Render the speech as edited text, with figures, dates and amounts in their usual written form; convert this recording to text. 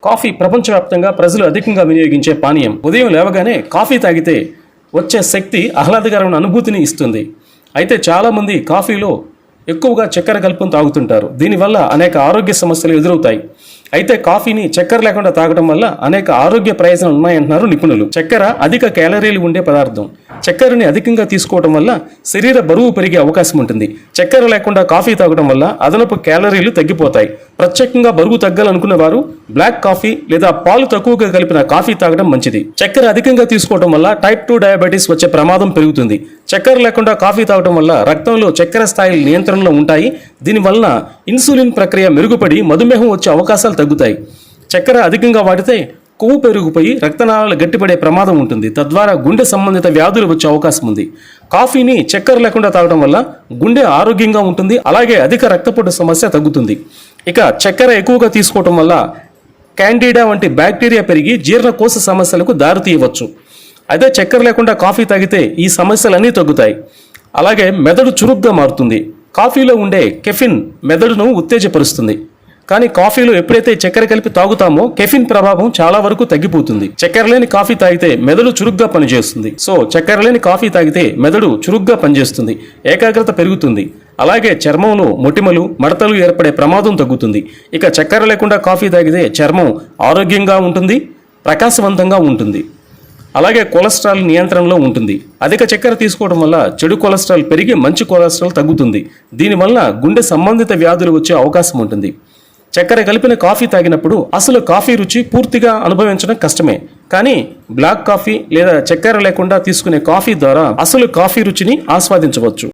Coffee ప్రపంచవ్యాప్తంగా ప్రజలు అధికంగా వినియోగించే పానీయం. ఉదయం లేవగానే కాఫీ తాగితే వచ్చే శక్తి ఆహ్లాదకరమైన అనుభూతిని ఇస్తుంది. అయితే చాలామంది కాఫీలో ఎక్కువగా చక్కెర కలుపుకొని తాగుతుంటారు. దీనివల్ల అనేక ఆరోగ్య సమస్యలు ఎదురవుతాయి. అయితే కాఫీని చక్కెర లేకుండా తాగడం వల్ల అనేక ఆరోగ్య ప్రయోజనాలు ఉన్నాయంటున్నారు నిపుణులు. చక్కెర అధిక క్యాలరీలు ఉండే పదార్థం. చక్కెరని అధికంగా తీసుకోవడం వల్ల శరీర బరువు పెరిగే అవకాశం ఉంటుంది. చక్కెర లేకుండా కాఫీ తాగడం వల్ల అదనపు క్యాలరీలు తగ్గిపోతాయి. ప్రత్యేకంగా బరువు తగ్గాలనుకున్న వారు బ్లాక్ కాఫీ లేదా పాలు తక్కువగా కలిపిన కాఫీ తాగడం మంచిది. చక్కెర అధికంగా తీసుకోవడం వల్ల టైప్ 2 డయాబెటీస్ వచ్చే ప్రమాదం పెరుగుతుంది. చక్కెర లేకుండా కాఫీ తాగడం వల్ల రక్తంలో చక్కెర స్థాయిలు నియంత్రణలో ఉంటాయి. దీనివల్ల ఇన్సులిన్ ప్రక్రియ మెరుగుపడి మధుమేహం వచ్చే అవకాశాలు తగ్గుతాయి. చక్కెర అధికంగా వాడితే కొవ్వు పెరిగిపోయి రక్తనాళాలు గట్టిపడే ప్రమాదం ఉంటుంది. తద్వారా గుండె సంబంధిత వ్యాధులు వచ్చే అవకాశం ఉంది. కాఫీని చక్కెర లేకుండా తాగడం వల్ల గుండె ఆరోగ్యంగా ఉంటుంది. అలాగే అధిక రక్తపోటు సమస్య తగ్గుతుంది. ఇక చక్కెర ఎక్కువగా తీసుకోవడం వల్ల క్యాండిడా వంటి బ్యాక్టీరియా పెరిగి జీర్ణకోశ సమస్యలకు దారితీయవచ్చు. అదే చక్కెర లేకుండా కాఫీ తాగితే ఈ సమస్యలన్నీ తగ్గుతాయి. అలాగే మెదడు చురుగ్గా మారుతుంది. కాఫీలో ఉండే కెఫిన్ మెదడును ఉత్తేజపరుస్తుంది. కానీ కాఫీలో ఎప్పుడైతే చక్కెర కలిపి తాగుతామో కెఫిన్ ప్రభావం చాలా వరకు తగ్గిపోతుంది. చక్కెర లేని కాఫీ తాగితే మెదడు చురుగ్గా పనిచేస్తుంది. చక్కెర లేని కాఫీ తాగితే మెదడు చురుగ్గా పనిచేస్తుంది, ఏకాగ్రత పెరుగుతుంది. అలాగే చర్మంలో మొటిమలు, మడతలు ఏర్పడే ప్రమాదం తగ్గుతుంది. ఇక చక్కెర లేకుండా కాఫీ తాగితే చర్మం ఆరోగ్యంగా ఉంటుంది, ప్రకాశవంతంగా ఉంటుంది. అలాగే కొలెస్ట్రాల్ నియంత్రణలో ఉంటుంది. అధిక చక్కెర తీసుకోవడం వల్ల చెడు కొలెస్ట్రాల్ పెరిగి మంచి కొలెస్ట్రాల్ తగ్గుతుంది. దీనివల్ల గుండె సంబంధిత వ్యాధులు వచ్చే అవకాశం ఉంటుంది. చక్కెర కలిపిన కాఫీ తాగినప్పుడు అసలు కాఫీ రుచి పూర్తిగా అనుభవించడం కష్టమే. కానీ బ్లాక్ కాఫీ లేదా చక్కెర లేకుండా తీసుకునే కాఫీ ద్వారా అసలు కాఫీ రుచిని ఆస్వాదించవచ్చు.